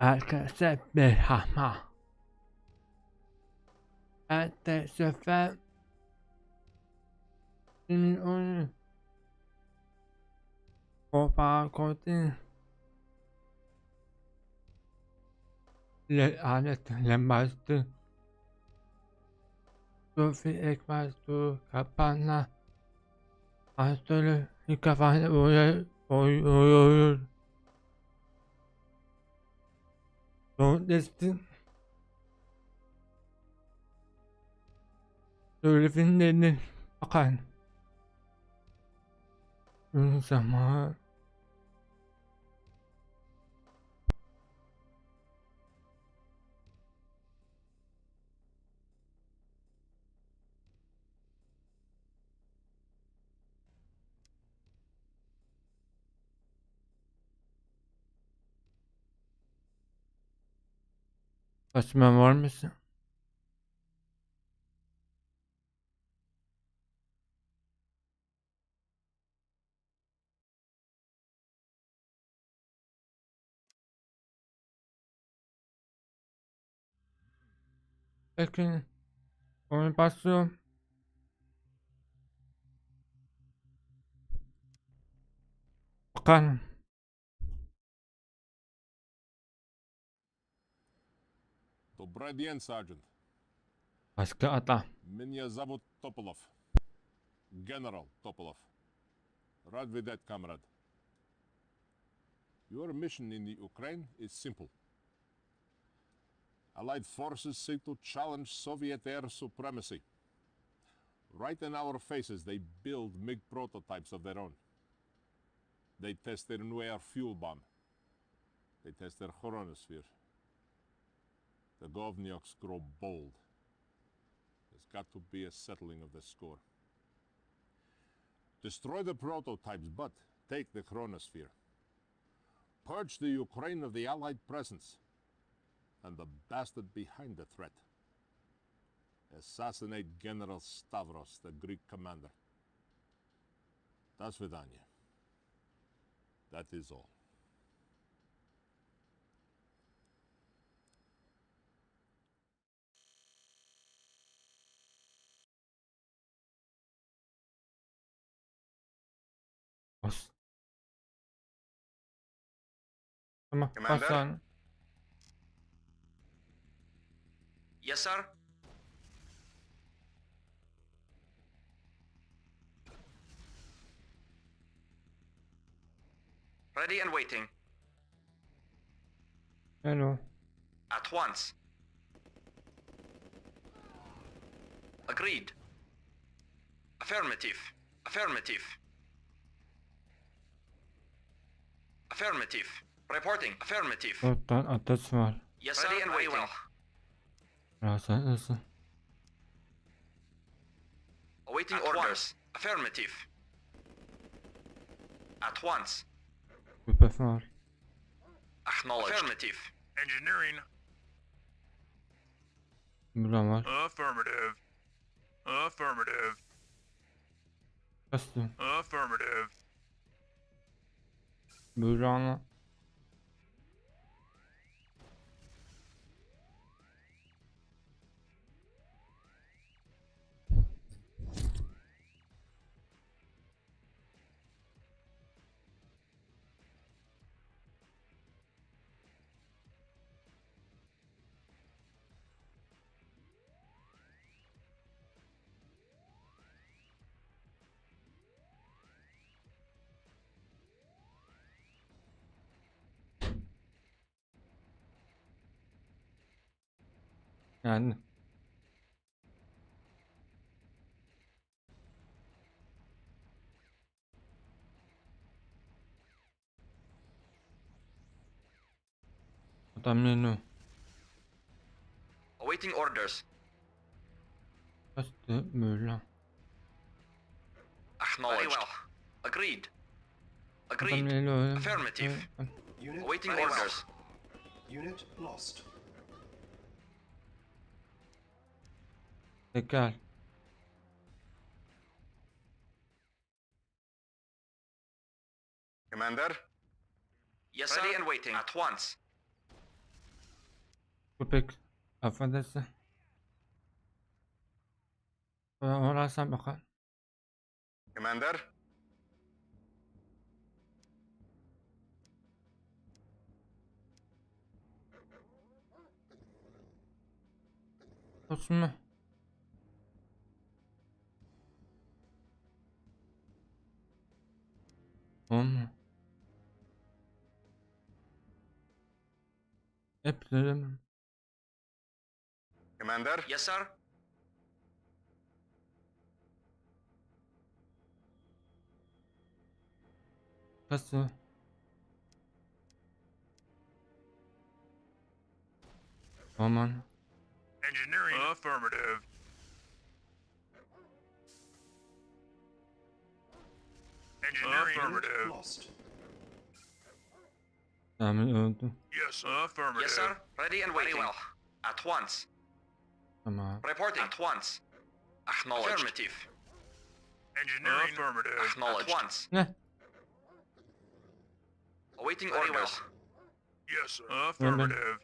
Herkese merhaba. Ben de sefer senin oyun Kopa kodun alet Remastered Sofi ekmezdu kapana Astırı mikrofon oyun Son destin Söylefinlerini bakan Bunun zaman Saçma var mısın? Peki oyun başlıyor. Bakalım. Добрый день, Sergeant. Başka adam. Меня зовут Topolov. General Topolov. Rad видать, comrade. Your mission in the Ukraine is simple. Allied forces seek to challenge Soviet air supremacy. Right in our faces, they build MiG prototypes of their own. They test their new air fuel bomb. They test their chronosphere. The Govnyuks grow bold. There's got to be a settling of the score. Destroy the prototypes, but take the chronosphere. Purge the Ukraine of the Allied presence and the bastard behind the threat. Assassinate General Stavros, the Greek commander. До свидания. That is all. Bas. Tamam. Commander? Basan. Yes, sir. Ready and waiting. Hello. At once. Agreed. Affirmative. Affirmative. Affirmative. Reporting. Affirmative. 4 tane ateş var. Yes, sir. Ready and waiting. Biraz hızlı. Awaiting orders. Affirmative. At once. Küpef var. Acknowledged. Affirmative. Engineering. Burada var. Affirmative. Affirmative. Bastım. Affirmative. Buranı. Yani. Adam menü. Awaiting orders. Bastı böyle. Acknowledged. Very well. Agreed. Adam Agreed. menü. Affirmative. Unit Awaiting lost. orders. Unit lost. Tekrar. Commander? Yes, sir. Ready and waiting. At once. Köpek. Affedersin. Orası bakalım. Commander? Olsun mu? Olmuyor. Hep dedim. Commander? Yes, sir. Nasıl? Aman. Engineering. Affirmative. Engineering. Unit Affirmative. lost. Tahmin öldü. Yes, sir. Affirmative. Yes, sir. Ready and waiting. Very well. At once. Tamam. Reporting. At once. Acknowledged. Affirmative. Engineering. Affirmative. Acknowledged. At once. Ne? Awaiting orders. Yes, sir. Affirmative.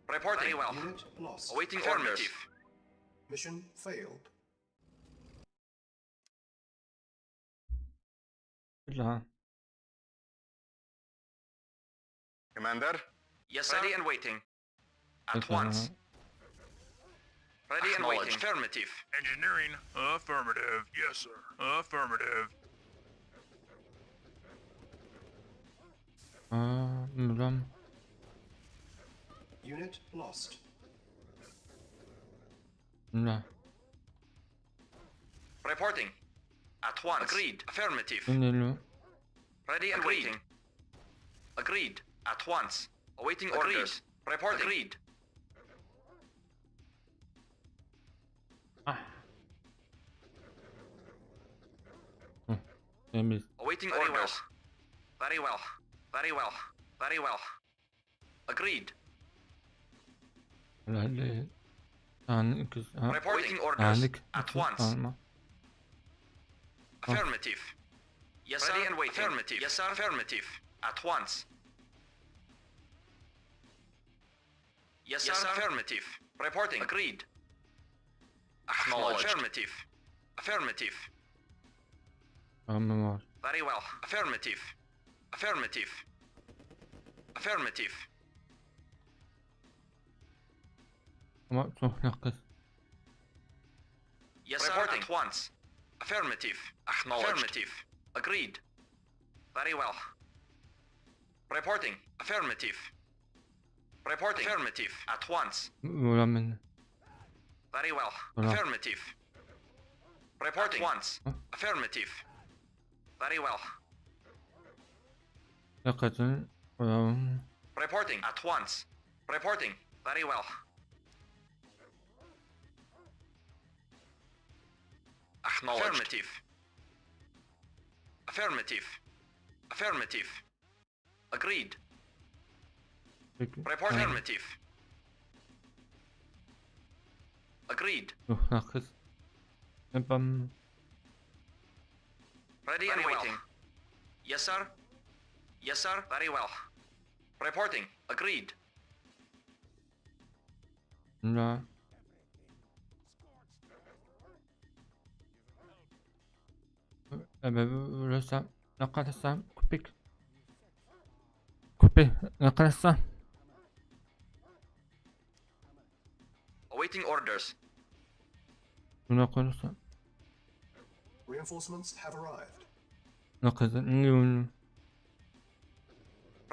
Reporting. Very well. Unit lost. Awaiting orders. Mission failed. Güzel. Commander? Yes, sir. Ready and waiting. At Pekala. once. Ready and waiting. Affirmative. Engineering. Affirmative. Yes, sir. Affirmative. Müram. Unit lost. Ne? Reporting. At once. Agreed. Affirmative. Dinliyor. Ready and waiting. Agreed. At once. Awaiting orders. Reporting. Agreed. Ah. Temiz. Awaiting orders. Very well. Very well. Very well. Agreed. Herhalde. Yani ikisi. Ha. Reporting orders. Yani At ikisi once. kalma. Affirmative. Yes, sir. Ready and waiting. Affirmative. Yes, sir. Affirmative. At once. Yes, sir. Affirmative. Reporting. Agreed. Acknowledged. Affirmative. Affirmative. Tamam var. Very well. Affirmative. Affirmative. Affirmative. Ama çok yakın. Yes, sir. Reporting. At once. Affirmative. Acknowledged. Affirmative. Agreed. Very well. Reporting. Affirmative. Reporting. Affirmative. At once. Müram beni. Very well. Hola. Affirmative. Reporting. At once. Huh? Affirmative. Very well. Yakasın. Koyalım. Reporting. At once. Reporting. Very well. Acknowledged. Affirmative. Affirmative. Affirmative. Agreed. Peki. Report Ha, affirmative. Agreed. çok yakın. Yapalım. Ready and waiting. Yes, sir. Yes, sir. Very well. Reporting. Agreed. Ne? Burası yakalasam köpek. Köpek yakalasam. Awaiting orders. Buna koyarsam. Reinforcements have arrived. Yakasın. İyi oyunu.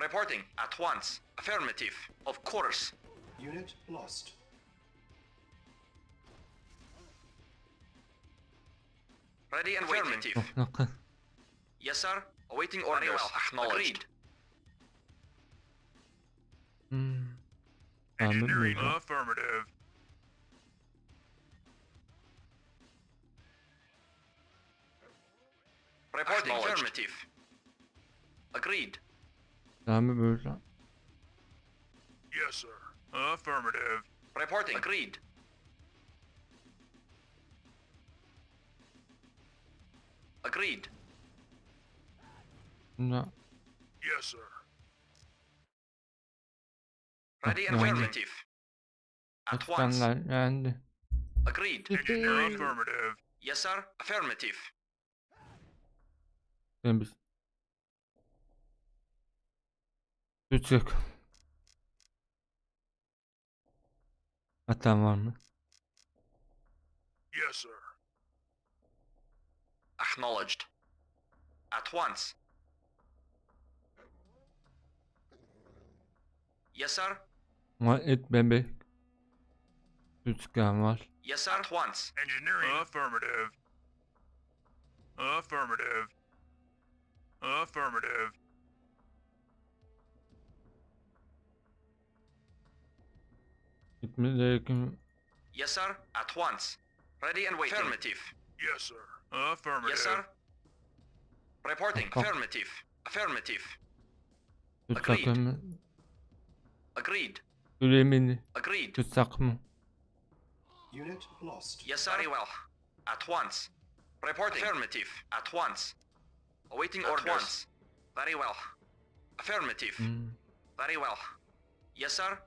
Reporting. At once. Affirmative. Of course. Unit lost. Ready and affirmative. Çok yakın. Yes, sir. Awaiting orders. Very well. Acknowledged. Agreed. Engineering. Affirmative. Reporting. Affirmative. Agreed. Devam böyle. Yes, sir. Affirmative. Reporting. Agreed. Agreed. Ne? Yes, sir. Ready and Yani. affirmative. At once. Aslanlar yendi. Agreed. Engineering affirmative. Yes, sir. Affirmative. Temiz. Küçük. Hatam var mı? Yes, sir. Acknowledged. At once. Yes, sir. Ama et bebek. Küçükken var. Yes, sir. At once. Engineering. Affirmative. Affirmative. Affirmative. Gitmeye gerekim. Yes, sir. At once. Ready and waiting. Affirmative. Yes, sir. Affirmative. Yes, sir. Reporting. Tamam. Affirmative. Affirmative. Küç Agreed. takımı. Agreed. Üremini. Agreed. Küç takımı. Unit lost. Yes, sir. Very well. At once. Reporting. Affirmative. At once. Awaiting orders. Once. Very well. Affirmative. Very well. Yes, sir.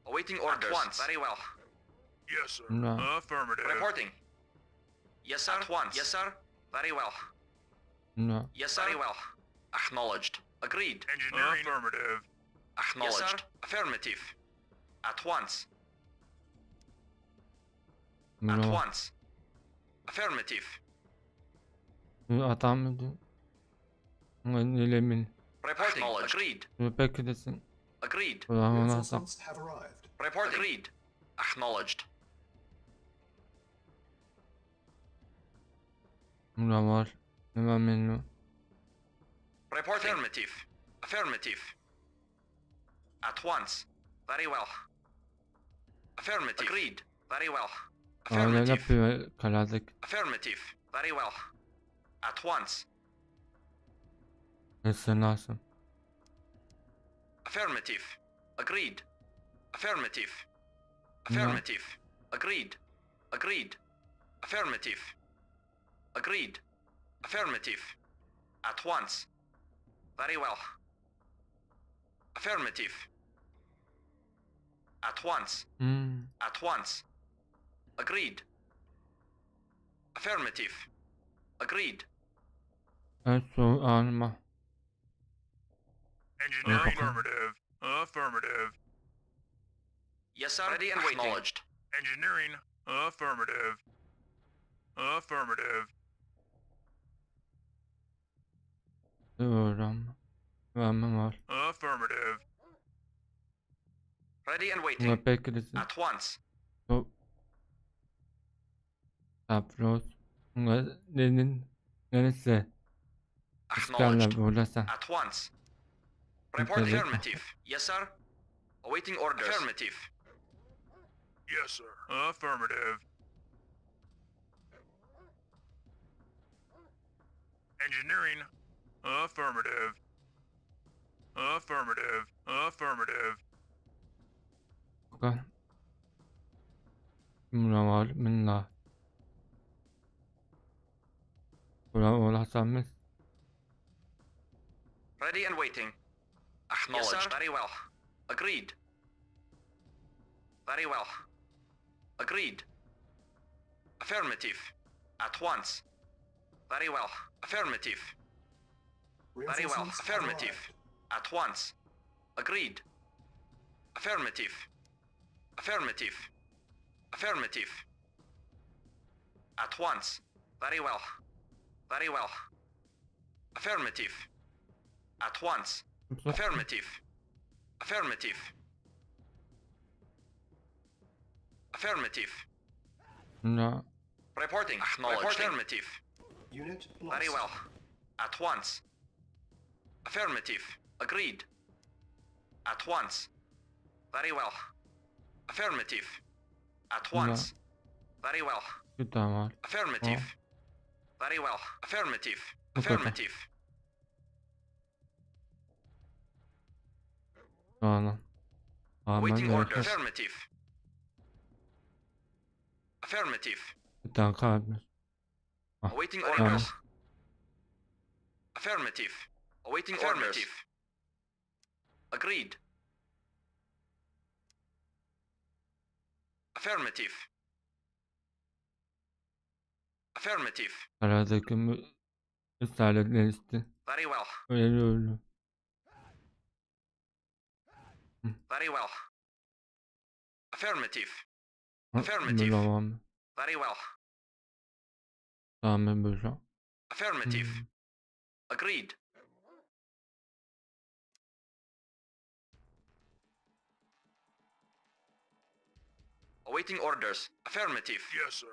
Awaiting orders. At once. Very well. Yes, sir. No. Affirmative. Reporting. Yes, sir. At once. Yes, sir. Very well. No. Yes, sir. Very well. Acknowledged. Agreed. Engineering. Affirmative. Acknowledged. Yes, sir. Affirmative. At once. At Bunu once. Affirmative. adam mıydı? Üremini. Reporting. Agreed. Belki desin. Agreed. Ulan ona sak. Reinforcements have arrived. Report agreed. Acknowledged. Buna var. Hemen menü. Report affirmative. Affirmative. At once. Very well. Affirmative. Agreed. Very well. Öyle Affirmative. yapıyor kaladık. Affirmative. Very well. At once. Neyse nasıl? Affirmative. Agreed. Affirmative. Affirmative. Agreed. Agreed. Affirmative. Agreed. Affirmative. At once. Very well. Affirmative. At once. At once. Agreed. Affirmative. Agreed. En son anıma. Engineering. Okay. Affirmative. Affirmative. Yes, sir. Ready and waiting. Acknowledged. Engineering. Affirmative. Affirmative. Öğrenme. Öğrenme var. Affirmative. Ready and waiting. Buna belki desin. At once. Çok. Tapros. Buna dedin. Neresi? İskanla Acknowledged. buradasın. At once. Report Okay. affirmative. Yes, sir. Awaiting orders. Affirmative. Yes, sir. Affirmative. Engineering. Affirmative. Affirmative. Affirmative. Bakın. Buna var. Minna. Buna ulaşamaz. Ready and waiting. Acknowledged. Yes, sir. Very well. Agreed. Very well. Agreed. Affirmative. At once. Very well. Affirmative. Very well. Reinforcements have Affirmative. arrived. At once. Agreed. Affirmative. Affirmative. Affirmative. At once. Very well. Very well. Affirmative. At once. Affirmative. Affirmative. Affirmative. Buna. Reporting. Acknowledged. Affirmative. Unit lost. Very well. At once. Affirmative. Agreed. At once. Very well. Affirmative. At once. Very well. Bir tane var. Affirmative. Very well. Affirmative. Bu kadar. Affirmative. Sağlam. Aman Waiting order. gerekir. Affirmative. Affirmative. Bir tane kalmış. Awaiting Tamam. orders. Affirmative. Awaiting orders. Agreed. Affirmative. Affirmative. Aradaki işaretler işte. Very well. Öyle. Very well. Affirmative. Böyle Affirmative. devam. Very well. Tamam böyle. Affirmative. Agreed. Awaiting orders. Affirmative. Yes, sir.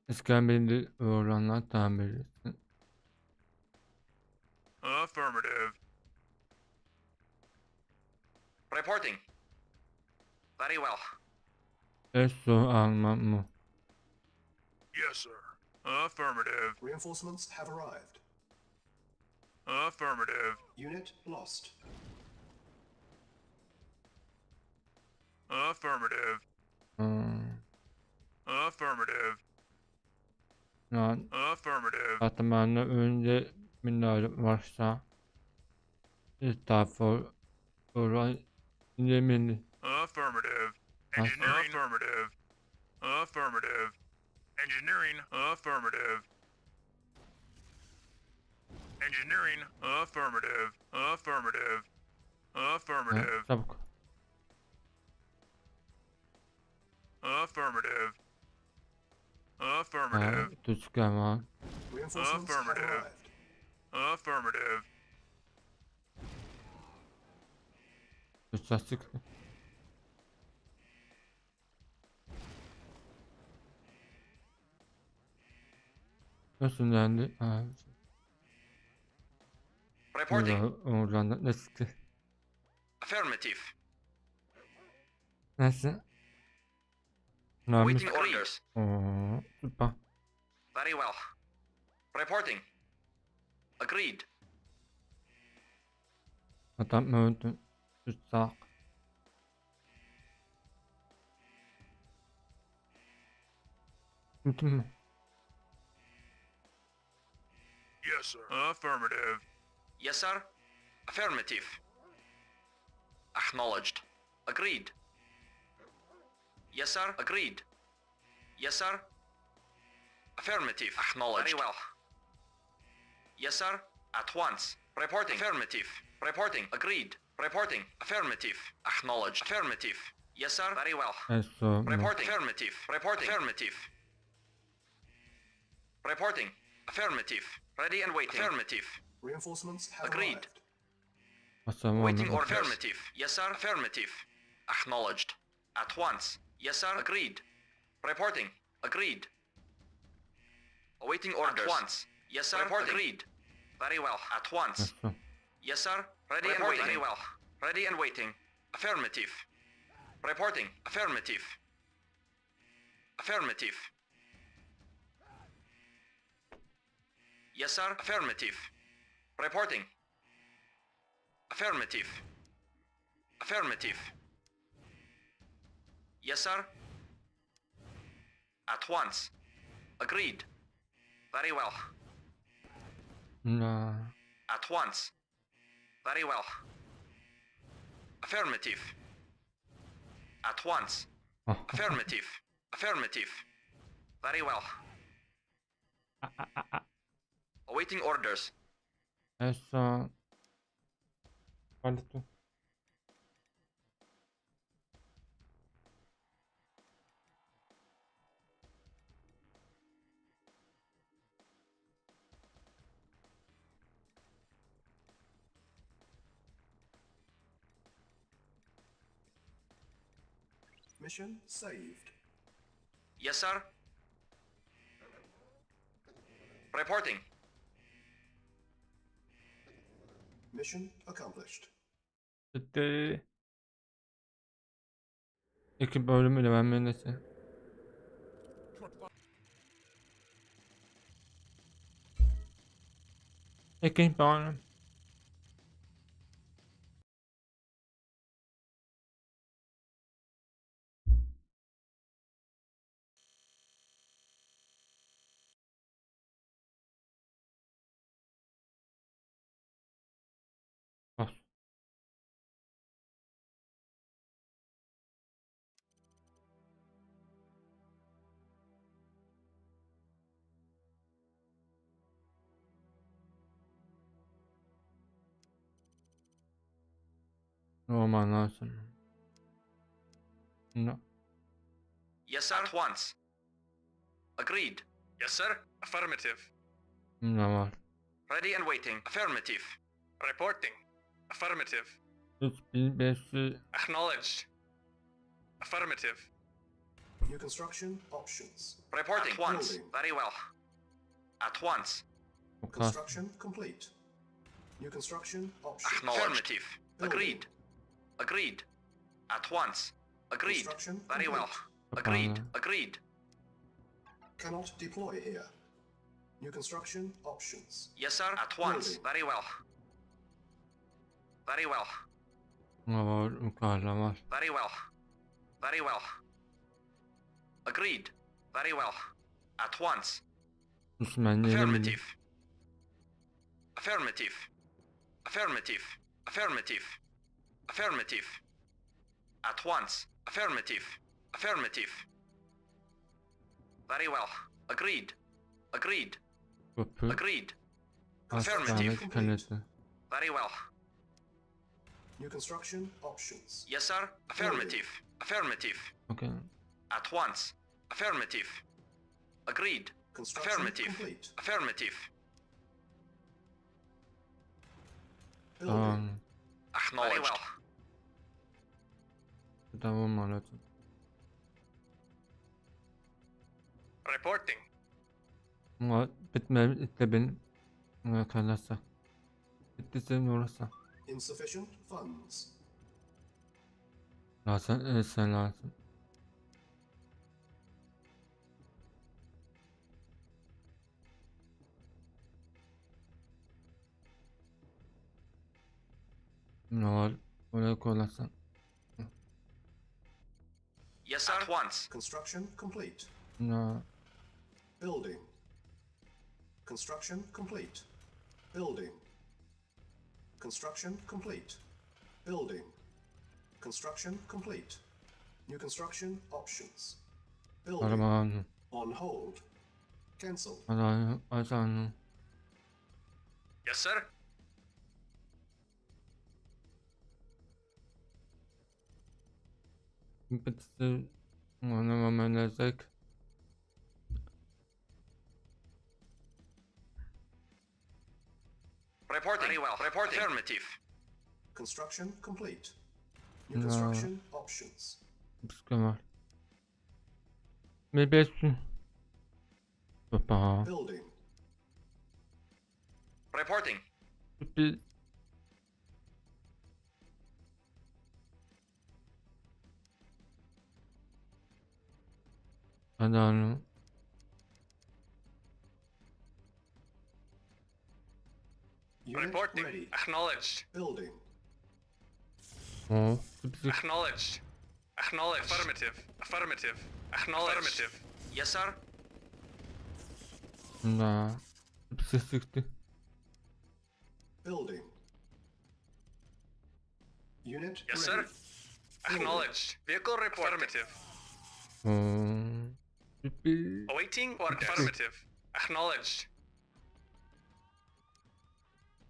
İskambilli oranlar tamir etsin. Affirmative. Reporting. Very well. Esso almam mı? Yes, sir. Affirmative. Reinforcements have arrived. Affirmative. Unit lost. Affirmative. Affirmative. Yani Affirmative. zaten benden önce minarım varsa İstanbul oraya yemini. Affirmative. Huh? Engineering. Affirmative. Affirmative. Engineering. Affirmative. Engineering. Affirmative. Affirmative. Affirmative. Çabuk. Affirmative. Affirmative. Tüçken var. Reinforcements have Affirmative. arrived. Affirmative. Tüçsüz. Nasıl yani? Reporting. Oradan da nasıl? Affirmative. Nasıl? Ne yapmış? Awaiting orders. Süper. Very well. Reporting. Agreed. Adam mı öldü? Tüçsak. Bütün mü? Yes, sir. Affirmative. Yes, sir. Affirmative. Acknowledged. Agreed. Yes, sir. Agreed. Yes, sir. Affirmative. Acknowledged. Very well. Yes, sir. At once. Reporting. Affirmative. Reporting. Agreed. Reporting. Affirmative. Acknowledged. Affirmative. Yes, sir. Very well. Esso mu? Reporting. Affirmative. Reporting. Affirmative. Reporting. Affirmative. Ready and waiting. Affirmative. Reinforcements have Agreed. arrived. Asam Waiting onu. order. Affirmative. Yes, sir. Affirmative. Acknowledged. At once. Yes, sir. Agreed. Reporting. Agreed. Awaiting orders. At once. Yes, sir. Reporting. Agreed. Very well. At once. Esso. Yes, sir. Ready and waiting. Very well. Ready and waiting. Affirmative. Reporting. Affirmative. Affirmative. Yes, sir. Affirmative. Reporting. Affirmative. Affirmative. Yes, sir. At once. Agreed. Very well. Na. At once. Very well. Affirmative. At once. Affirmative. Affirmative. Very well. Awaiting orders. Esso. Palito. Mission saved. Yes, sir. Reporting. Mission accomplished. Bitti. İki bölümüyle ben mühendisi. İkinci bölüm. Bas. Olman lazım. No. Yes, sir. At once. Agreed. Yes, sir. Affirmative. Ne var? Ready and waiting. Affirmative. Reporting. Affirmative. 3500 Acknowledged. Affirmative. New construction options. Reporting. At once. Building. Very well. At once. o kadar. Construction complete. New construction options. Affirmative. Building. Agreed. Agreed. At once. Agreed. Construction Very well. complete. Agreed. Kapandı. Agreed. Cannot deploy here. New construction options. Yes, sir. At once. Building. Very well. Very well. Ne var? Yukarıda var. Very well. Very well. Agreed. Very well. At once. Osman yenemedim. Affirmative. Affirmative. Affirmative. Affirmative. Affirmative. At once. Affirmative. Affirmative. Very well. Agreed. Agreed. Köprü. Agreed. Hastane Affirmative. kalesi. Very well. New construction options. Yes, sir. Affirmative. Affirmative. Okay. At once. Affirmative. Agreed. Construction Affirmative. complete. Affirmative. Building. Tamam. Acknowledged. Very well. Tamam anladım. Reporting. Ama bitmedi işte benim. Ne kalırsa. Bitti senin orası. Insufficient funds. Lazım. Sen lazım. Ne var? Oraya koyarsan. Yes, sir. At once. Construction complete. Ne? Building. Construction complete. Building. Construction complete. Building. Construction complete. New construction options. Building. Araba aldım. On hold. Cancel. Hadi açalım. Yes, sir. Bitti. Oynamam lazım. Reporting. Very well. Reporting. Affirmative. Construction complete. New No. construction options. Başka var. Bir besin. Hoppa. Building. Reporting. Bir. Hadi hanım. Unit Reporting. ready. Acknowledged. Building. Oh. Bitti. Acknowledged. Acknowledged. Affirmative. Affirmative. Acknowledged. Affirmative. Yes, sir. Ne? Bitti sıktı. Building. Unit Yes, sir. ready. Acknowledged. Vehicle report. Affirmative. Oh. Bitti. Awaiting orders. Affirmative. Acknowledged.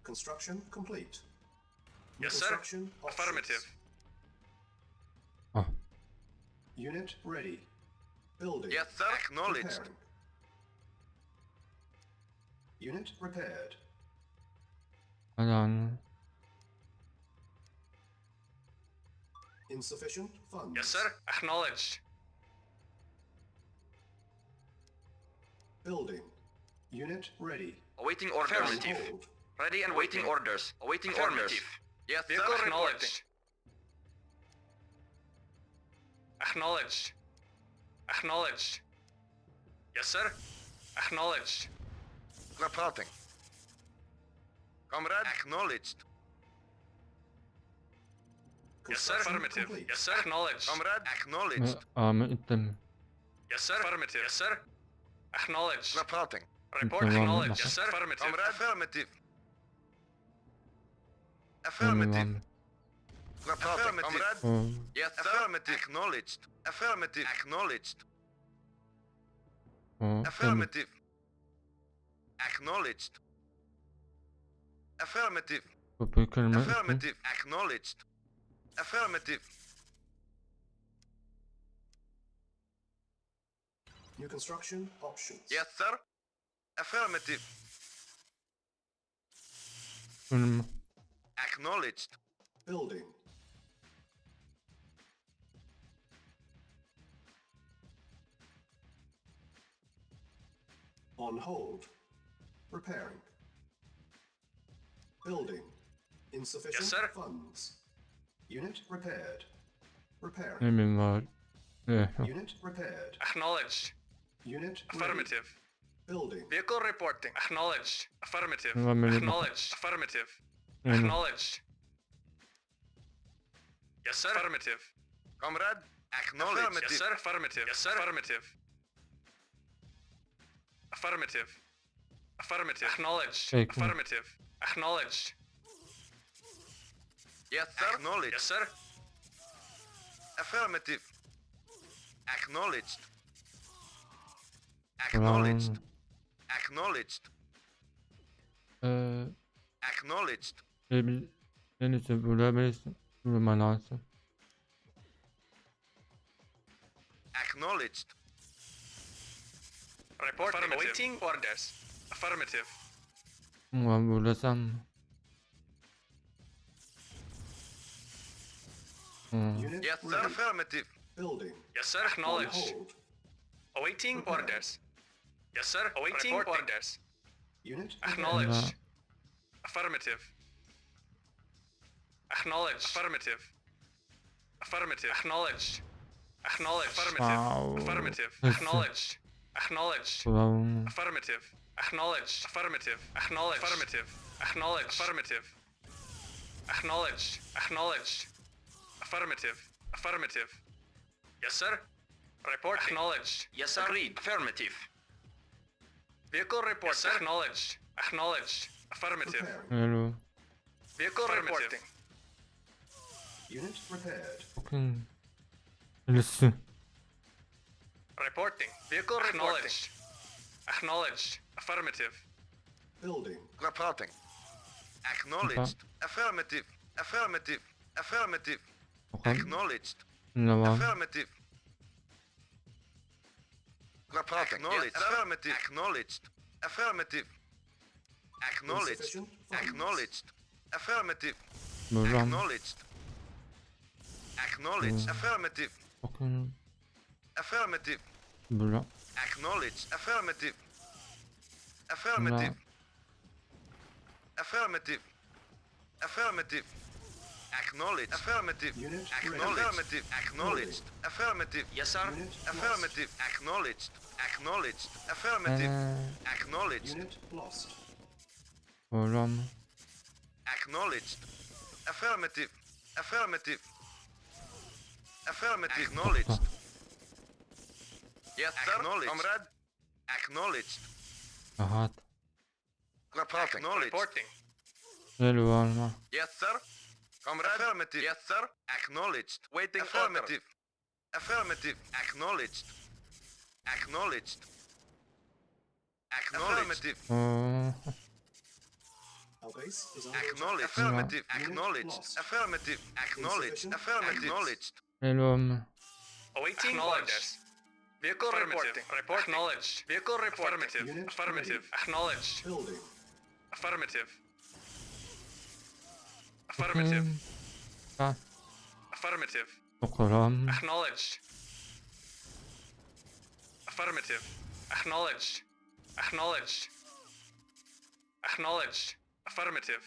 Construction complete. New Yes, sir. construction options. Affirmative. Ah. Unit ready. Building. Yes, sir. Acknowledged. Repairing. Unit repaired. Hadi hanım. Insufficient funds. Yes, sir. Acknowledged. Building. Unit ready. Awaiting orders. On Affirmative. hold. Ready and waiting orders. Awaiting orders. Yes, vehicle acknowledged. Acknowledged. Acknowledged. Yes, sir. Acknowledged. Reporting. Comrade, acknowledged. Yes, sir. Construction Affirmative. complete. Yes, sir. Acknowledged. Comrade, acknowledged. Ahmet ittemi. Yes, sir. Affirmative. Yes, sir. Acknowledged. Reporting. Report Tamam, acknowledged. tamam. Yes, sir. Affirmative. Comrade, affirmative. Tamam. Affirmative. Reporting. Comrade, Oh. yes, sir. Affirmative. Acknowledged. Affirmative. Acknowledged. Oh. Tamam. Affirmative. Acknowledged. Affirmative. Kapıyı kırma. Affirmative. Acknowledged. Affirmative. New construction options. Yes, sir. Affirmative. Önüm. Acknowledged. Building. On hold. Repairing. Building. Insufficient Yes, sir. funds. Unit repaired. Repairing. Emin var. Unit repaired. Acknowledged. Unit ready. Affirmative. Building. Vehicle reporting. Acknowledged. Affirmative. Devam edelim. Acknowledged. Affirmative. Emin. Acknowledged. Yes, sir. Affirmative. Comrade. Acknowledged. Affirmative. Yes, sir. Affirmative. Yes, sir. Affirmative. Affirmative. Affirmative. Acknowledged. Peki. Affirmative. Acknowledged. Yes, sir. Acknowledged. Yes, sir. Affirmative. Acknowledged. Tamam. Acknowledged. Acknowledged. Acknowledged. En iyisi burada birisi durma lazım. Acknowledged. Reporting. Awaiting orders. Affirmative. Ulan burada sen mi? Unit Yes, sir. ready. Affirmative. Building. Yes, sir. On Acknowledged. hold. Awaiting Prepare. orders. Yes, sir. Awaiting orders. Unit Acknowledged. Affirmative. Acknowledged. Affirmative. Affirmative. Acknowledged. Acknowledged. Affirmative. Wow. Affirmative. Nasıl? Acknowledged. Acknowledged. Ulan. Affirmative. Acknowledged. Affirmative. Acknowledged. Affirmative. Acknowledged. Affirmative. Acknowledged. Acknowledged. Affirmative. Affirmative. Yes, sir. Report. Acknowledged. Yes, sir. Agreed. Affirmative. Vehicle report. Yes, sir. Acknowledged. Acknowledged. Affirmative. Preparing. Hello. Vehicle reporting. Unit repaired. Bakın. Birisi. Reporting. Vehicle acknowledged. Acknowledged. Affirmative. Building. Reporting. Acknowledged. Affirmative. Affirmative. Affirmative. Bakalım. Acknowledged. Ne var? Affirmative. Reporting. Acknowledged. Affirmative. Acknowledged. Affirmative. Acknowledged. Insufficient funds. Acknowledged. Affirmative. Buradan. Acknowledged. Acknowledged. Affirmative. Bakın. Affirmative. Bura. Acknowledged. Affirmative. Affirmative. Affirmative. Affirmative. Acknowledged. Affirmative. Unit Acknowledged. ready. Affirmative. Acknowledged. Affirmative. Yes, sir. Unit Affirmative. Acknowledged. Acknowledged. Affirmative. Acknowledged. Unit lost. Buradan mı? Acknowledged. Affirmative. Affirmative. Affirmative. Acknowledged. Yes, sir. Acknowledged. Comrade. Acknowledged. Rahat. Reporting. Acknowledged. Reporting. Gel var mı? Yes, sir. Comrade. Affirmative. Yes, sir. Acknowledged. Waiting. Affirmative. Affirmative. Acknowledged. Acknowledged. Affirmative. Our base is under Acknowledged. attack. Affirmative. Unit Acknowledged. lost. Affirmative. Acknowledged. Insufficient Affirmative. funds. Acknowledged. Hello mu? Awaiting orders. Vehicle reporting. Report acknowledged. Vehicle reporting. Unit Affirmative. ready. Acknowledged. Building. Affirmative. Affirmative. Ha. Affirmative. Bakalım. Acknowledged. Affirmative. Acknowledged. Acknowledged. Acknowledged. Affirmative.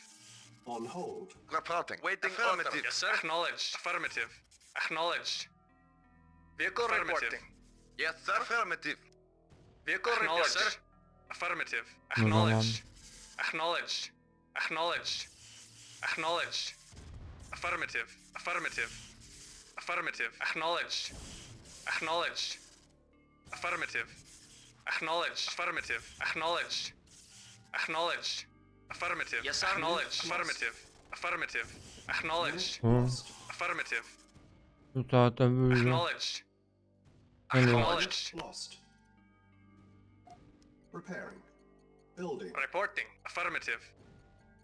On hold. Reporting. Waiting. Affirmative. Affirmative. Yes, sir. Acknowledged. Affirmative. Acknowledged. Vehicle reporting. Yes, sir. Affirmative. Vehicle reporting. Yes, sir. Affirmative. Buradan. Acknowledged. Acknowledged. Acknowledged. Acknowledged. Affirmative. Affirmative. Affirmative. Acknowledged. Acknowledged. Affirmative. Acknowledged. Affirmative. Acknowledged. Acknowledged. Affirmative. Yes, sir. Acknowledged. Affirmative. Affirmative. Acknowledged. Hı. Affirmative. Bu saatte böyle. Acknowledged. Hello. Acknowledged. Lost. Repairing. Building. Reporting. Affirmative.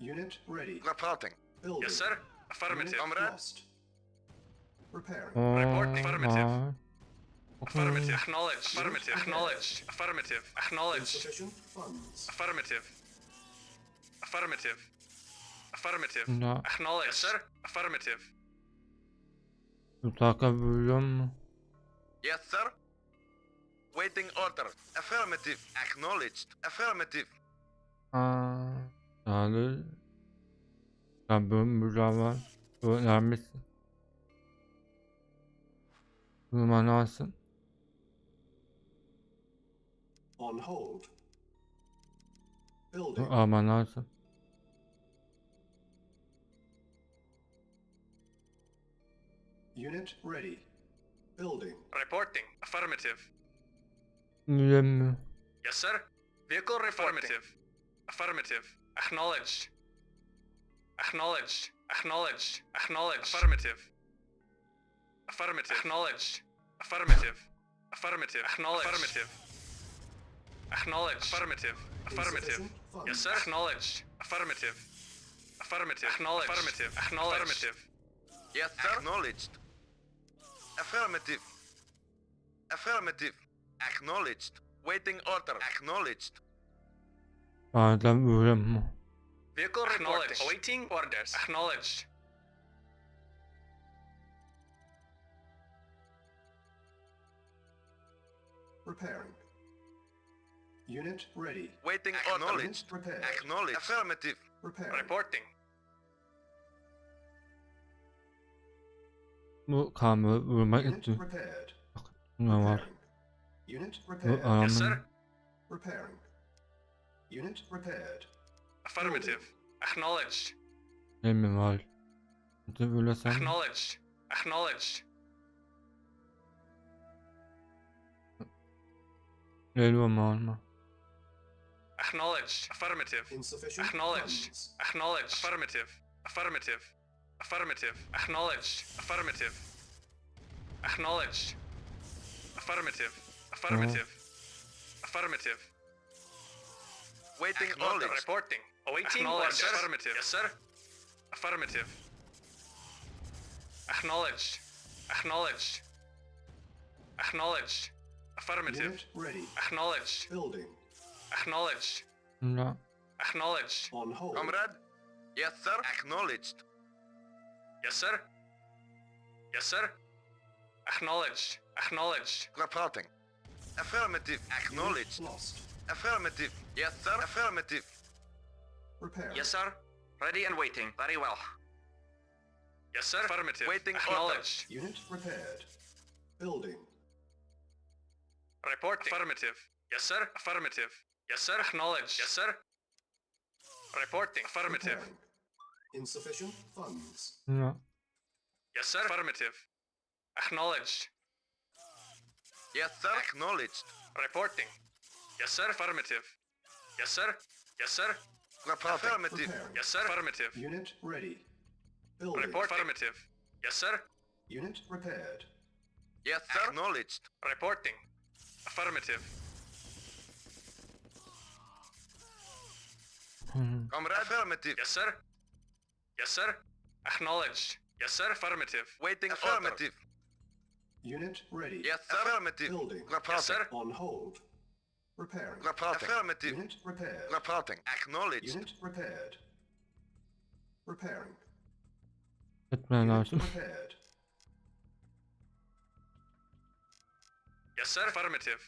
Unit ready. Reporting. Building. Yes, sir. Affirmative. Unit Comrade. lost. Repairing. Report affirmative. Aa, Affirmative. Acknowledged. Affirmative. Acknowledged. Affirmative. Acknowledged. Insufficient funds. Affirmative. Affirmative. Affirmative. Ya Acknowledged. Yes, sir. Affirmative. takabiliyor mu? Yes, sir. Waiting order. Affirmative. Acknowledged. Affirmative. Yani burada var. Bu vermişsin. Bunu bana alsın. On hold. Bu Building. bana alsın. Unit ready. Building. Reporting. Affirmative. Niye mi? Yes, sir. Vehicle affirmative. Affirmative. Acknowledged. Acknowledged. Acknowledged. Acknowledged. Affirmative. Affirmative. Acknowledged. Affirmative. Affirmative. Acknowledged. Affirmative. Acknowledged. Affirmative. Affirmative. Insufficient funds. Yes, sir. Acknowledged. Affirmative. Affirmative. Acknowledged. Affirmative. Acknowledged. Affirmative. Yes, sir. Acknowledged. Affirmative. Affirmative. Acknowledged. Waiting order. Acknowledged. Bazen böyle mi? Vehicle acknowledged. Awaiting orders. Acknowledged. Repairing. Unit ready. Waiting Acknowledged. order. Repaired. Acknowledged. Affirmative. Repairing. Reporting. Bu kamera vurmak Unit istiyor. repaired. Ne var? Repairing. Unit Bu repaired. Yes, sir. adamın Repairing. Unit repaired. Affirmative. Acknowledged. ne mi var? Hadi böyle sen. Acknowledged. Acknowledged. Geliyor mu alma? Acknowledged. Affirmative. Insufficient Acknowledged. funds. Acknowledged. Affirmative. Affirmative. Affirmative. Acknowledged. Affirmative. Acknowledged. Affirmative. Affirmative. Affirmative. Waiting Acknowledged. order. Reporting. Awaiting orders. Affirmative. Yes, sir. Affirmative. Acknowledged. Acknowledged. Acknowledged. Affirmative. Unit ready. Acknowledged. Building. Acknowledged. Ya Acknowledged. On hold. Comrade. Yes, sir. Acknowledged. Yes, sir. Yes, sir. Acknowledged. Acknowledged. Reporting. Affirmative. Unit Acknowledged. lost. Affirmative. Yes, sir. Affirmative. Repairing. Yes, sir. Ready and waiting. Very well. Yes, sir. Affirmative. Waiting Acknowledged. Unit repaired. Building. Reporting. Affirmative. Yes, sir. Affirmative. Yes, sir. Acknowledged. Yes, sir. Reporting. Affirmative. Repairing. Insufficient funds. ya Yes, sir. Affirmative. Acknowledged. Yes, sir. Acknowledged. Reporting. Yes, sir. Affirmative. Yes, sir. Yes, sir. Reporting. Affirmative. Repairing. Yes, sir. Affirmative. Unit ready. Building. Report. Affirmative. Yes, sir. Unit repaired. Yes, sir. Acknowledged. Reporting. Affirmative. Comrade. Affirmative. Yes, sir. Yes, sir. Acknowledged. Yes, sir. Affirmative. Waiting Affirmative. order. Unit ready. Yes, sir. Affirmative. Building. Reporting. Yes, sir. On hold. Repairing. Reporting. Affirmative. Unit repaired. Reporting. Acknowledged. Unit repaired. Repairing. etmen Unit lazım. repaired. Yes, sir. Affirmative.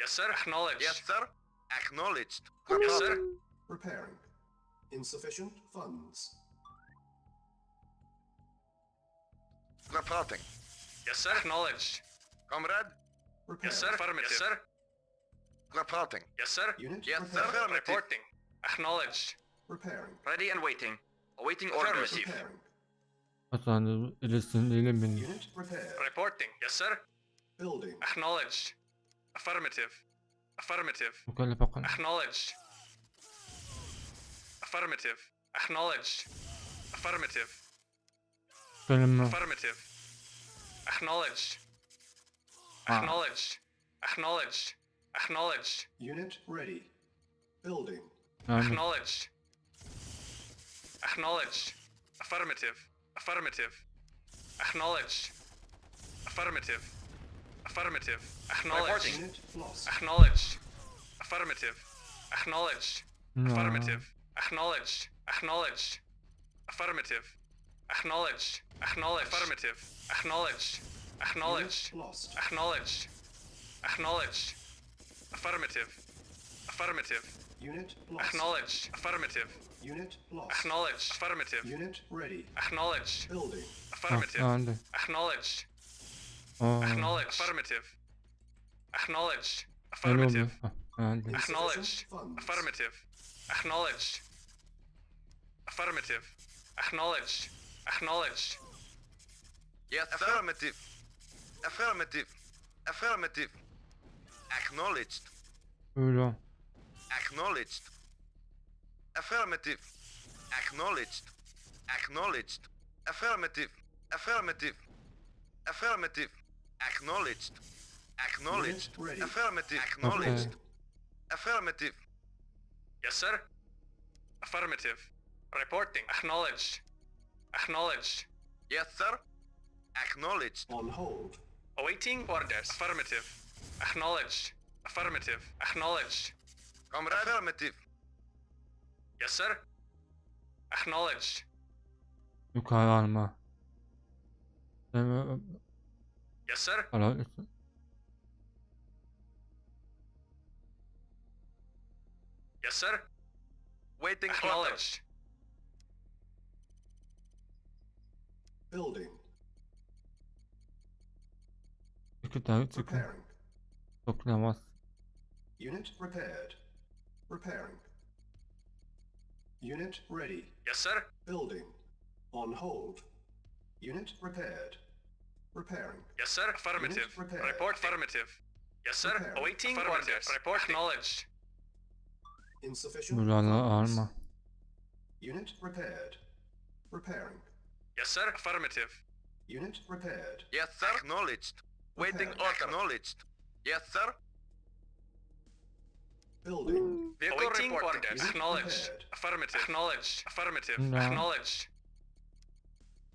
Yes, sir. Acknowledged. Yes, sir. Acknowledged. Yes, sir. Reporting. Repairing. Insufficient funds. Reporting. Yes, sir. Acknowledged. Comrade. Repairing. Yes, sir. Affirmative. Yes, sir. Reporting. Yes, sir. Unit Yes, sir. repaired. Affirmative. Reporting. Acknowledged. Repairing. Ready and waiting. Awaiting orders. Repairing. Hastanede iletişim değilim benim. Unit repaired. Reporting. Yes, sir. Building. Acknowledged. Affirmative. Affirmative. Bu kadar bakın. Acknowledged. Affirmative. Acknowledged. Affirmative. Benim mi? Affirmative. Acknowledged. Ah. Acknowledged. Acknowledged. Acknowledged. Unit ready. Building. Yani Acknowledged. Acknowledged. Affirmative. Affirmative. Acknowledged. Affirmative. Affirmative. Acknowledged. Unit lost. Acknowledged. Affirmative. Acknowledged. No. Affirmative. Acknowledged. Acknowledged. Affirmative. Acknowledged. Acknowledged. Affirmative. Acknowledged. Acknowledged. Unit lost. Acknowledged. Acknowledged. Affirmative. Affirmative. Unit lost. Acknowledged. Affirmative. Unit lost. Acknowledged. Affirmative. Unit ready. Acknowledged. Building. Affirmative. Hadi. Acknowledged. Aa. Acknowledged. Affirmative. Acknowledged. Öyle oluyor. Affirmative. Hadi. Acknowledged. Insufficient funds. Affirmative. Acknowledged. Affirmative. Acknowledged. Acknowledged. Yes, sir. Affirmative. Affirmative. Affirmative. Acknowledged. Öyle. Acknowledged. Affirmative. Acknowledged. Acknowledged. Affirmative. Affirmative. Affirmative. Acknowledged. Acknowledged. Unit ready. Affirmative. Acknowledged. Okay. Affirmative. Yes, sir. Affirmative. Reporting. Acknowledged. Acknowledged. Yes, sir. Acknowledged. On hold. Awaiting orders. Affirmative. Acknowledged. Affirmative. Acknowledged. Comrade. Affirmative. Yes, sir. Acknowledged. Yukarı alma. Yes, sir. Ara. Yes, sir. Waiting order. Acknowledged. Building. İki tane çıkın. Preparing. Toplamaz. Unit repaired. Repairing. Unit ready. Yes, sir. Building. On hold. Unit repaired. Repairing. Yes, sir. Affirmative. Unit repaired. Report affirmative. Yes, sir. Repaired. Awaiting orders. Report acknowledged. Insufficient Buralar funds. alma. Unit repaired. Repairing. Yes, sir. Affirmative. Unit repaired. Yes, sir. Acknowledged. Waiting Repaired. order. Acknowledged. Yes, sir. Building. Vehicle Awaiting reporting. orders. Unit Acknowledged. prepared. Affirmative. Acknowledged. Affirmative. No. Acknowledged.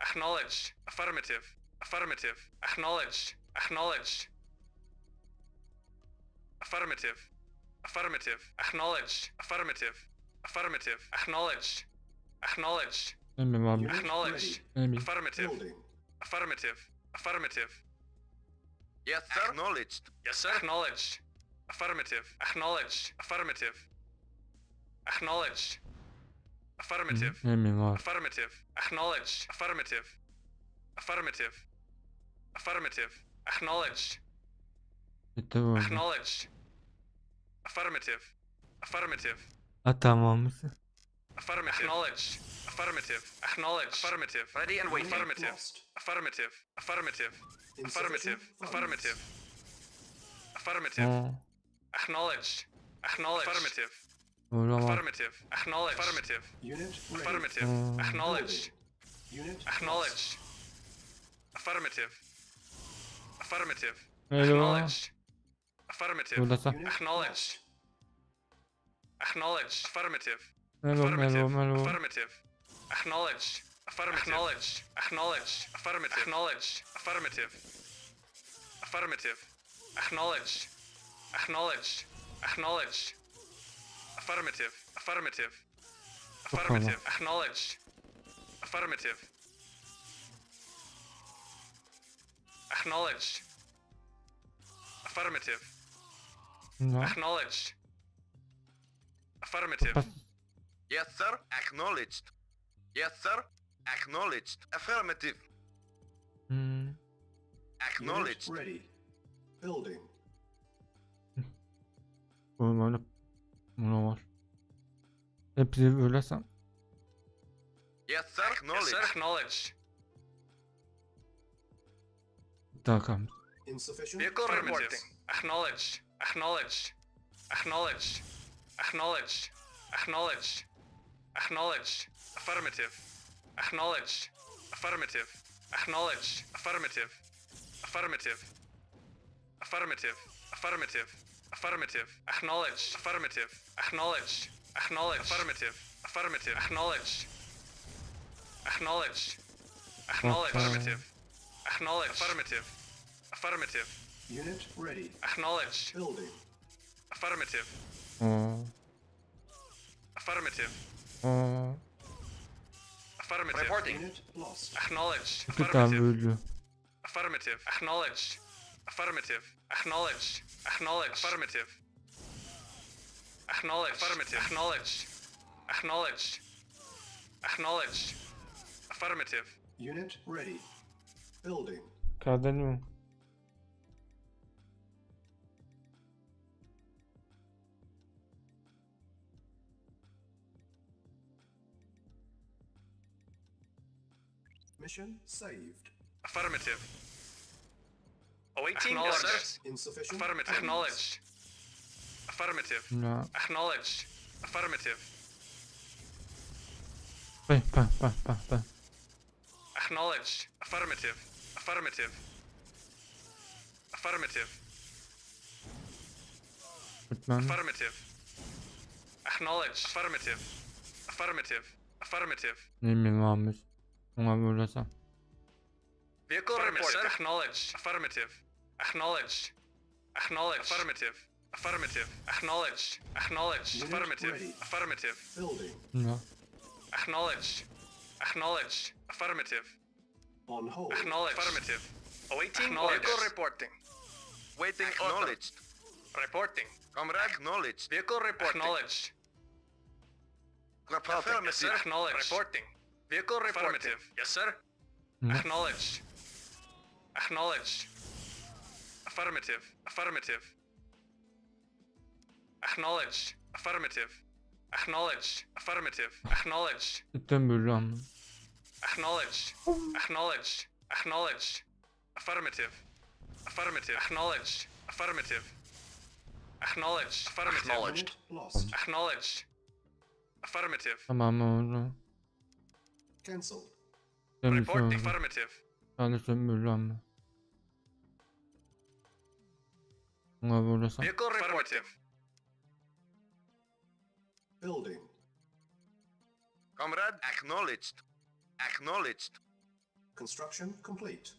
Acknowledged. Affirmative. Affirmative. Acknowledged. Acknowledged. Affirmative. Affirmative. Acknowledged. Affirmative. Affirmative. Acknowledged. Acknowledged. Emmi var. Unit Acknowledged. ready. Emmi. Affirmative. Building. Affirmative. Affirmative. Yes, sir. Acknowledged. Yes, sir. Acknowledged. Affirmative. Acknowledged. Affirmative. Acknowledged. Affirmative. Emmi var. Affirmative. Acknowledged. Affirmative. Affirmative. Affirmative. Acknowledged. Bitti bu. Acknowledged. Affirmative. Affirmative. Tamam mısın? Affirmative. Acknowledged. Affirmative. Acknowledged. Affirmative. Ready and waiting. Affirmative. Lost. Affirmative. Affirmative. Affirmative. Insufficient funds. Affirmative. Affirmative. Aa. Acknowledged. Acknowledged. Affirmative. Öyle var. Affirmative. Acknowledged. Affirmative. Unit ready. Affirmative. Oh. Acknowledged. Building. Unit Acknowledged. Affirmative. Affirmative. Öyle var. Acknowledged. Affirmative. Buradasın. Unit Acknowledged. lost. Acknowledged. Affirmative. Merhaba, Affirmative. merhaba, merhaba. Affirmative. Acknowledged. Affirmative. Acknowledged. Acknowledged. Affirmative. Acknowledged. Affirmative. Affirmative. Acknowledged. Acknowledged. Acknowledged. Affirmative. Affirmative. Affirmative. Acknowledged. Affirmative. Acknowledged. Affirmative. Ne? Acknowledged. Affirmative. Bas. Yes, sir. Acknowledged. Yes, sir. Acknowledged. Affirmative. Hmm. Acknowledged. Unit ready. Building. Bu böyle. Buna var. Hepsi öylesem. Yes, sir. Yes, Acknowledged. sir. Acknowledged. Bir daha kalmış. Insufficient Vehicle funds. reporting. Acknowledged. Acknowledged. Acknowledged. Acknowledged. Acknowledged. Acknowledged. Affirmative. Acknowledged. Affirmative. Acknowledged. Affirmative. Affirmative. Affirmative. Affirmative. Affirmative. Acknowledged. Affirmative. Acknowledged. Acknowledged. Affirmative. Affirmative. Acknowledged. Acknowledged. Acknowledged. Okay. Affirmative. Acknowledged. Affirmative. Affirmative. Unit ready. Acknowledged. Building. Affirmative. 어. Affirmative. 어. Affirmative. Reporting. Unit lost. Acknowledged. 그때 안 보여줘. Affirmative. Acknowledged. Affirmative. Acknowledged. Acknowledged. Affirmative. Acknowledged. Affirmative. Acknowledged. Acknowledged. Acknowledged. Affirmative. Unit ready. Building. 가다니. Mission saved. Affirmative. Awaiting orders. Insufficient. Affirmative. Acknowledged. Affirmative. 나. Acknowledged. Affirmative. 빨리. Acknowledged. Affirmative. Affirmative. Affirmative. 그만. Affirmative. Acknowledged. Affirmative. Affirmative. Affirmative. 님이 뭔가 몰라서. Vehicle report. Acknowledged. Affirmative. Acknowledged. Acknowledged. Affirmative. Affirmative. Acknowledged. Acknowledged. Unit Affirmative. ready. Affirmative. Building. 나. Acknowledged. Acknowledged. Affirmative. On hold. Acknowledged. Affirmative. Awaiting vehicle reporting. Waiting acknowledged. Reporting. Comrade acknowledged. Vehicle reporting. Acknowledged. Reporting. Yes, sir. Acknowledged. Reporting. Vehicle affirmative. Yes, sir. Acknowledged. Acknowledged. Affirmative. Affirmative. Acknowledged. Affirmative. Acknowledged. Affirmative. Acknowledged. 그때 몰라. Acknowledged. Acknowledged. Acknowledged. Affirmative. Affirmative. Acknowledged. Affirmative. Acknowledged. Affirmative. Unit lost. Acknowledged. Affirmative. 아마도 Cancelled. Report 재밌어. affirmative. 나는 좀 몰라. 뭔가 몰라서. Vehicle affirmative. Building. Comrade acknowledged. Acknowledged. Construction complete.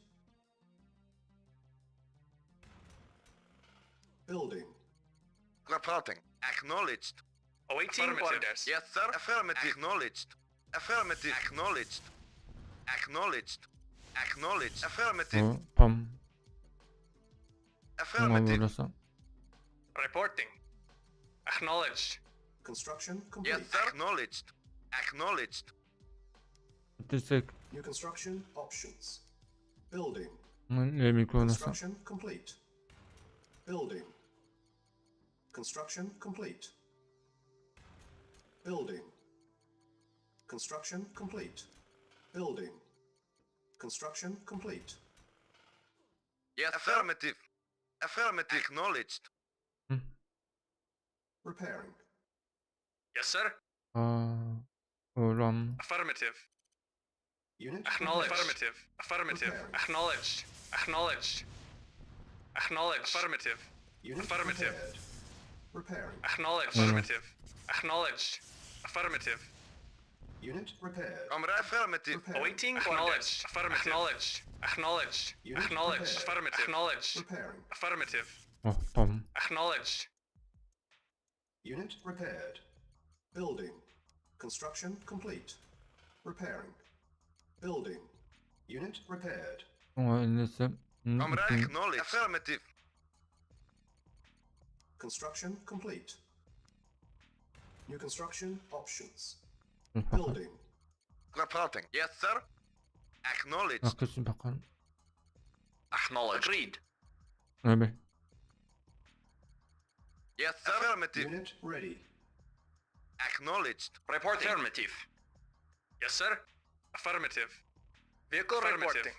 Building. Reporting. Acknowledged. Awaiting orders. Yes, sir. Affirmative. Acknowledged. Affirmative. Acknowledged. Acknowledged. Acknowledged. Affirmative. 어, 밤. 뭔가 Affirmative. 몰라서. Reporting. Acknowledged. Construction complete. Yes, sir. Acknowledged. Acknowledged. 그때 New construction options. Building. 내 미끄러웠어. Construction complete. Building. Construction complete. Building. Construction complete. Building. Construction complete. Yes, affirmative. Affirmative. Acknowledged. Repairing. Yes, sir. 아, 그럼 Affirmative. Unit Acknowledged. repaired. Affirmative. Affirmative. Repairing. Acknowledged. Acknowledged. Acknowledged. Affirmative. Unit Affirmative. repaired. Repairing. Acknowledged. Affirmative. Acknowledged. Affirmative. Unit repaired. Comrade affirmative. Repairing. Awaiting acknowledged. Affirmative. Acknowledged. Acknowledged. Unit Acknowledged. repaired. Affirmative. Acknowledged. Repairing. Affirmative. 밤. Acknowledged. Unit repaired. Building. Construction complete. Repairing. Building. Unit repaired. 뭔가 있는데. Comrade acknowledged. Affirmative. Construction complete. New construction options. Building. Reporting. Yes, sir. Acknowledged. 아크신 바깥. Acknowledged. Agreed. 레벨. Yes, sir. Affirmative. Unit ready. Acknowledged. Reporting. Affirmative. Yes, sir. Affirmative. Vehicle reporting.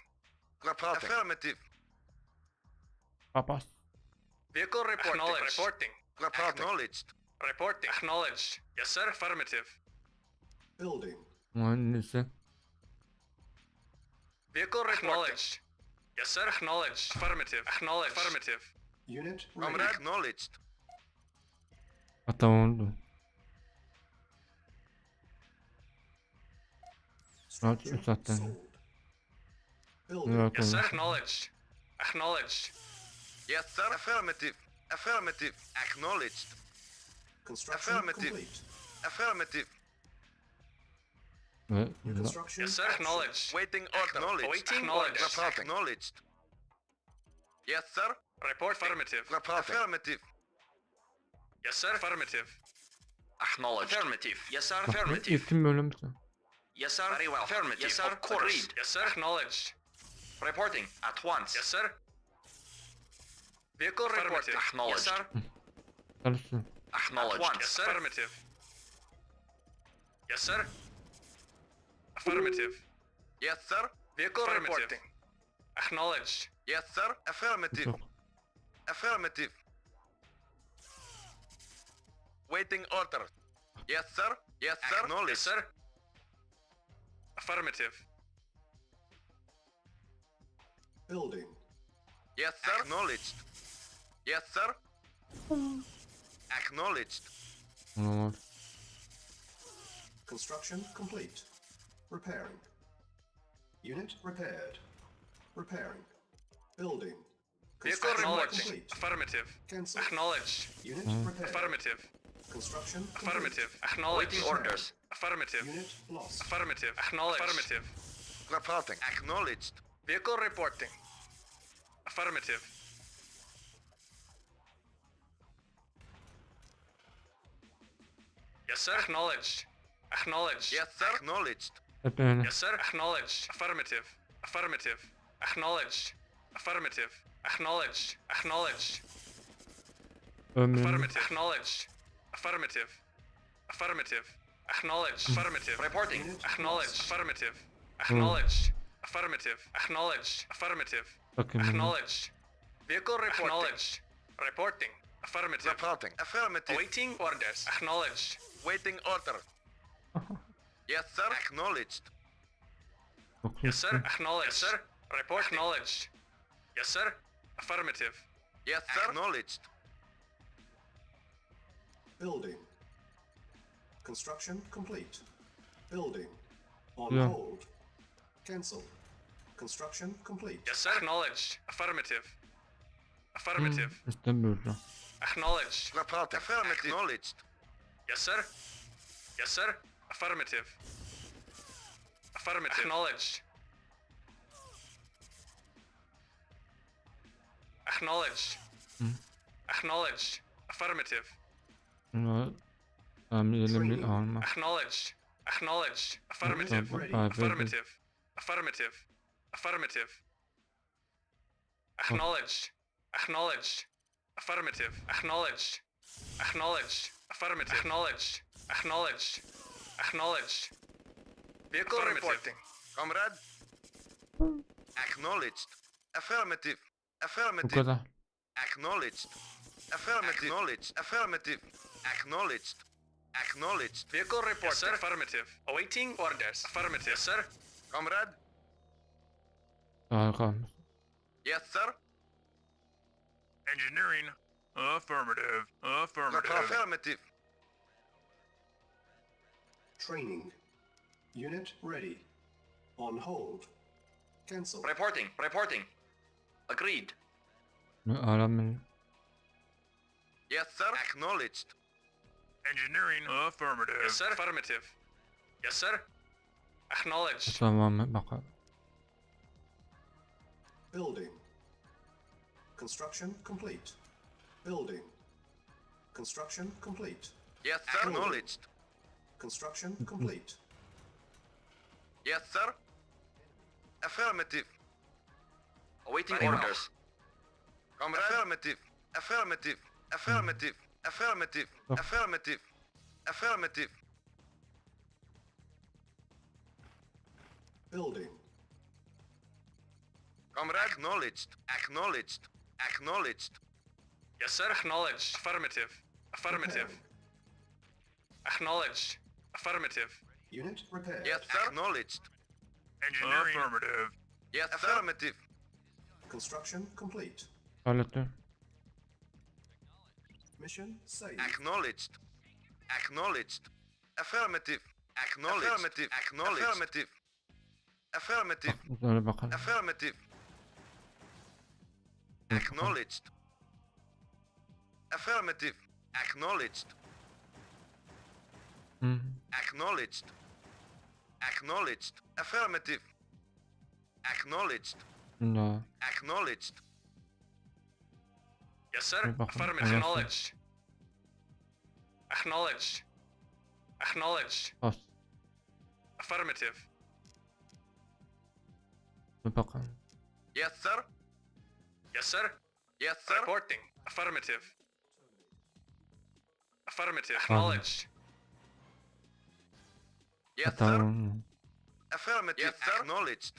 Reporting. Affirmative. 빠빠스. Vehicle reporting. Reporting. Reporting. Acknowledged. Reporting. Acknowledged. Yes, sir. Affirmative. Building. 뭔가 있는데. Vehicle acknowledged. Yes, sir. Acknowledged. Affirmative. Acknowledged. Affirmative. Unit Comrade ready. acknowledged. 갔다 오는 Structure 있었다. sold. Building. Bırak Yes, sir. onu. Acknowledged. Acknowledged. Yes, sir. Affirmative. Affirmative. Acknowledged. Construction Affirmative. complete. Affirmative. Ve New burada construction. Yes, sir. option. Acknowledged. Waiting order. Acknowledged. Awaiting Acknowledged. orders. Reporting. Acknowledged. Yes, sir. Report affirmative. Reporting. Affirmative. Yes, sir. Affirmative. Acknowledged. Affirmative. Yes, sir. bak, Affirmative. eğitim bölümü de. Yes, sir. Very well. Affirmative. Yes, sir. Of course. Agreed. Yes, sir. Acknowledged. Reporting at once. Yes, sir. Vehicle reporting. Acknowledged. Yes, sir. Çalışsın. Acknowledged. At once. Yes, sir. Affirmative. Yes, sir. Affirmative. Yes, sir. Vehicle reporting. Acknowledged. Yes, sir. Affirmative. Çok. Affirmative. Waiting order. Yes, sir. Yes, sir. Acknowledged. Yes, sir. Affirmative. Building. Yes, sir. Acknowledged. Yes, sir. Acknowledged. Ona var. Construction complete. Repairing. Unit repaired. Repairing. Building. Vehicle Construction acknowledged. complete. Affirmative. Cancel. Acknowledged. Unit repaired. Affirmative. Construction complete. Affirmative. Acknowledged. Waiting orders. Affirmative. Unit lost. Affirmative. Acknowledged. Affirmative. Reporting. Acknowledged. Vehicle reporting. Affirmative. Yes, sir. Acknowledged. Acknowledged. Yes, sir. Acknowledged. Hep öyle. Yes, sir. Acknowledged. Affirmative. Affirmative. Acknowledged. Affirmative. Acknowledged. Acknowledged. Ömrüm. Affirmative. Acknowledged. Affirmative. Affirmative. Acknowledged. Affirmative. Reporting. Acknowledged. Affirmative. Acknowledged. Affirmative. Acknowledged. Affirmative. Bakayım. bunu. Acknowledged. Vehicle reporting. Acknowledged. Reporting. Affirmative. Reporting. Affirmative. Awaiting orders. Acknowledged. Waiting order. Yes, sir. Acknowledged. Çok Yes, sir. iyi. Acknowledged. Yes, sir. Report acknowledged. Yes, sir. Affirmative. Yes, sir. Acknowledged. Building. Construction complete. Building. On Yeah. hold. Cancel. Construction complete. Yes, sir. Acknowledged. Affirmative. Affirmative. İstemiyorum. Acknowledged. Reporting. Affirmative. Acknowledged. Yes, sir. Yes, sir. Affirmative. Affirmative. Acknowledged. Acknowledged. Acknowledged. Affirmative. Bunu tahmin bir alma. Acknowledged. Acknowledged. Affirmative. Tabii, abi, Affirmative. Affirmative. Affirmative. Acknowledged. Acknowledged. Affirmative. Acknowledged. Acknowledged. Affirmative. Acknowledged. Acknowledged. Acknowledged. Vehicle reporting. Comrade. Acknowledged. Affirmative. Bu Affirmative. kadar. Acknowledged. Affirmative. Acknowledged. Affirmative. Acknowledged. Acknowledged. Vehicle report, yes, sir. Affirmative. Awaiting orders. Affirmative, yes, sir. Comrade. Daha kalmış. Yes, sir. Engineering. Affirmative. Affirmative. Affirmative. Training. Unit ready. On hold. Cancel. Reporting. Reporting. Agreed. Ne aramıyor. Yes, sir. Acknowledged. Engineering. Affirmative. Yes, sir. Affirmative. Yes, sir. Acknowledged. Tamam bakalım. Building. Construction complete. Building. Construction complete. Yes, sir. Acknowledged. Construction complete. Yes, sir. Affirmative. Awaiting Very well. orders. Comrade. Affirmative. Affirmative. Affirmative. Affirmative. Oh. Affirmative. Affirmative. Building. Comrade. Acknowledged. Acknowledged. Acknowledged. Yes, sir. Acknowledged. Affirmative. Affirmative. Repairing. Acknowledged. Affirmative. Unit repaired. Yes, sir. Acknowledged. Engineering. Affirmative. Yes, affirmative. Construction complete. Hallettim. Mission saved. Acknowledged. Acknowledged. Affirmative. Acknowledged. Affirmative. Acknowledged. Affirmative. Affirmative. Sonra bakalım. Affirmative. Acknowledged. Affirmative. Acknowledged. Hı. Acknowledged. Acknowledged. Affirmative. Acknowledged. Bunda. Acknowledged. Yes, sir. Bir bakalım. Affirmative. Evet. Acknowledged. Acknowledged. Acknowledged. Bas. Affirmative. Bir bakalım. Yes, sir. Yes, sir. Yes, sir. Reporting. Affirmative. Affirmative. Acknowledged. Yes, sir. Tamam. Affirmative. Yes, sir. Acknowledged.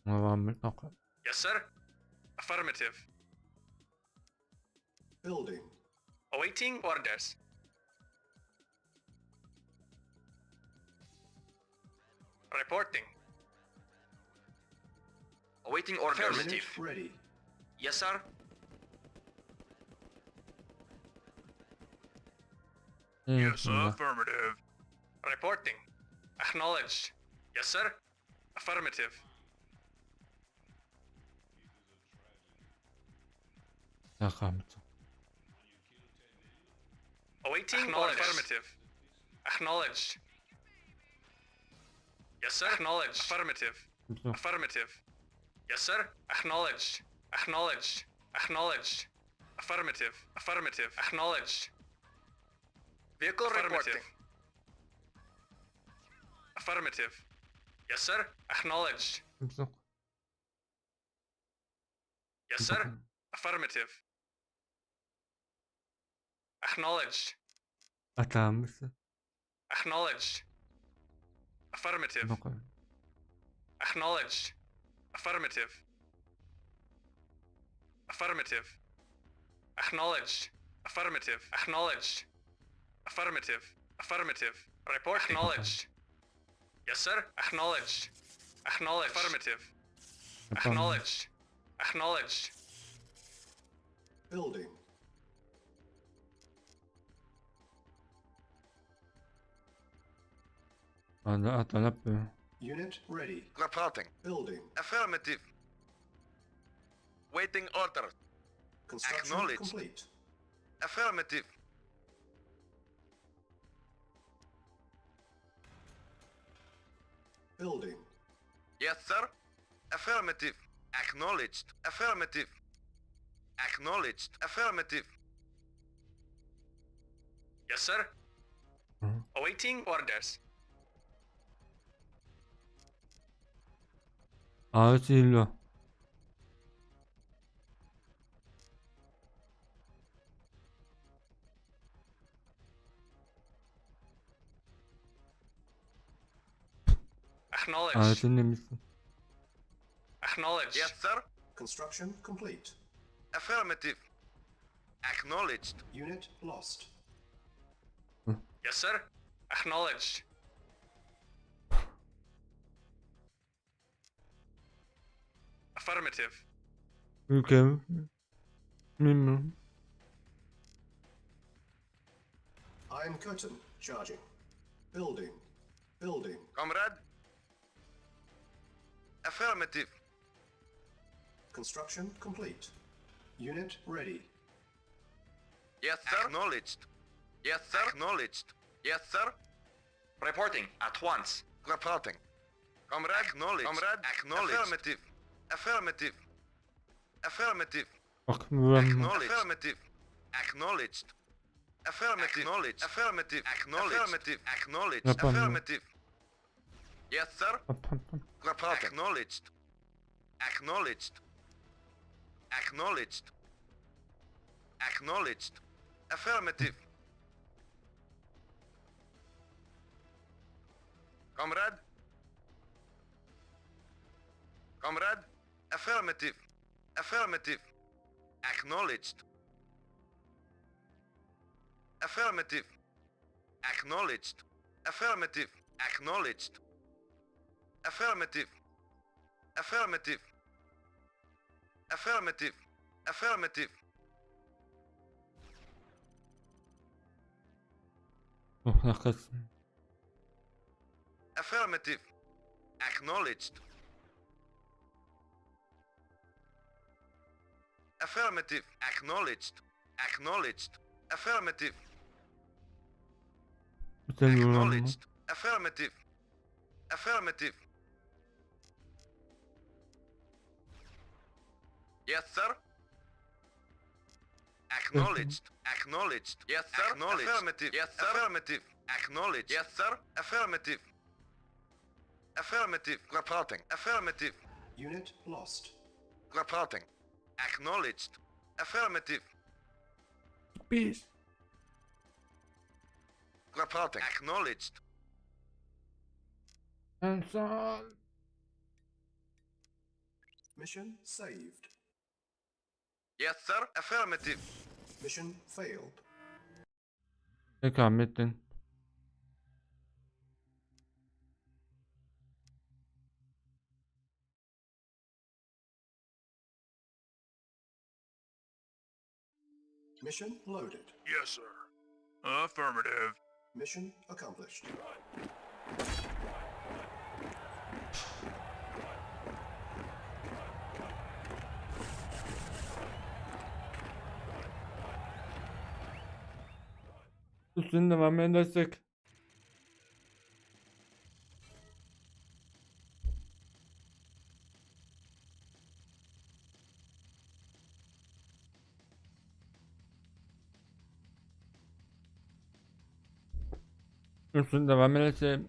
Tamam bir bakalım. Yes, sir. Affirmative. Building. Awaiting orders. Reporting. Awaiting orders. Unit Affirmative. ready. Yes, sir. Yes sir. Affirmative. Reporting. Acknowledged. Yes, sir. Affirmative. Bakalım. Awaiting orders. Affirmative. Acknowledged. Yes, sir. Acknowledged. Affirmative. Güzel. Affirmative. Yes, sir. Acknowledged. Acknowledged. Acknowledged. Affirmative. Affirmative. Acknowledged. Vehicle reporting. Affirmative. Yes, sir. Acknowledged. Güzel. Yes, Bir sir. bakalım. Affirmative. Acknowledged. Atar mısın? Acknowledged. Affirmative. Bir bakalım. Acknowledged. Affirmative. Affirmative. Acknowledged. Affirmative. Acknowledged. Affirmative. Affirmative. Report acknowledged. Yes, sir. Acknowledged. Acknowledged. Affirmative. Yapalım. Acknowledged. Acknowledged. Building. Hadi atalım yapıyor. Unit ready. Reporting. Building. Affirmative. Waiting orders. Construction Acknowledged. complete. Affirmative. Building. Yes, sir. Affirmative. Acknowledged. Affirmative. Acknowledged. Affirmative. Yes, sir. Hı. Awaiting orders. Ağaç ilo. Acknowledged. Ağacın demişsin. Acknowledged. Yes, sir. Construction complete. Affirmative. Acknowledged. Unit lost. Yes, sir. Acknowledged. Affirmative. Ülkem. Bilmiyorum. Iron curtain charging. Building. Building. Comrade. Affirmative. Construction complete. Unit ready. Yes, sir. Acknowledged. Yes, sir. Acknowledged. Yes, sir. Reporting at once. Reporting. Comrade. Acknowledged. Comrade. Acknowledged. Affirmative. Affirmative. Affirmative. Bak mürenme. Acknowledged. Affirmative. Acknowledged. Affirmative. Acknowledged. Affirmative. Acknowledged. Affirmative. Acknowledged. Yapamıyorum. Affirmative. Yes, sir. Reporting. Acknowledged. Acknowledged. Acknowledged. Acknowledged. Affirmative. Comrade. Comrade. Affirmative. Affirmative. Acknowledged. Affirmative. Acknowledged. Affirmative. Acknowledged. Affirmative. Affirmative. Affirmative. Affirmative. Oh haklısın. Affirmative. Acknowledged. Affirmative. Acknowledged. Acknowledged. Affirmative. Güzel yorum mu? Acknowledged. Affirmative. Affirmative. Yes, sir. Acknowledged. Acknowledged. Yes, sir. Acknowledged. Affirmative. Yes, sir. Affirmative. Acknowledged. Yes, sir. Affirmative. Affirmative. Reporting. Affirmative. Unit lost. Reporting. Acknowledged. Affirmative. Bir. Reporting. Acknowledged. En son. Mission saved. Yes, sir. Affirmative. Mission failed. Selamettin. Mission loaded. Yes, sir. Affirmative. Mission accomplished. Üstünü devam edersek. Üstünü devam edersek.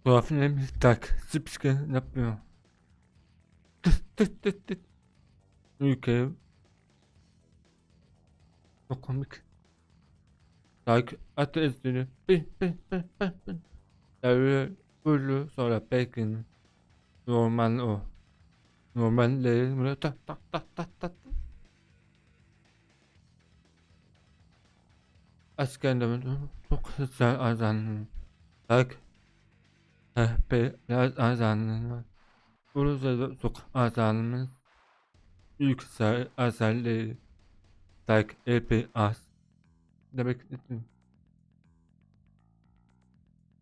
Tuhafine bir tak. Sıpışkı yapmıyor. Tıt tıt tıt tıt. Ülke. Çok komik. Takip etleri. Devre buyurdu sonra Pekin. Normal o. Normalleri böyle tak tak tak tak tak. Askerlerin çok güzel azanlı. Tak. Biraz azanlı. Burası da çok azanlı. Yüksel azanlı. Tak epey az. Demek istedim.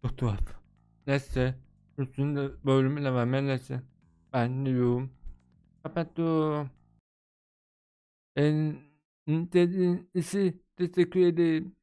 Çok tuhaf. Neyse. Üstünde bölümü devam neyse. Ben diyorum. Kapatıyorum. En dediğin işi teşekkür ederim.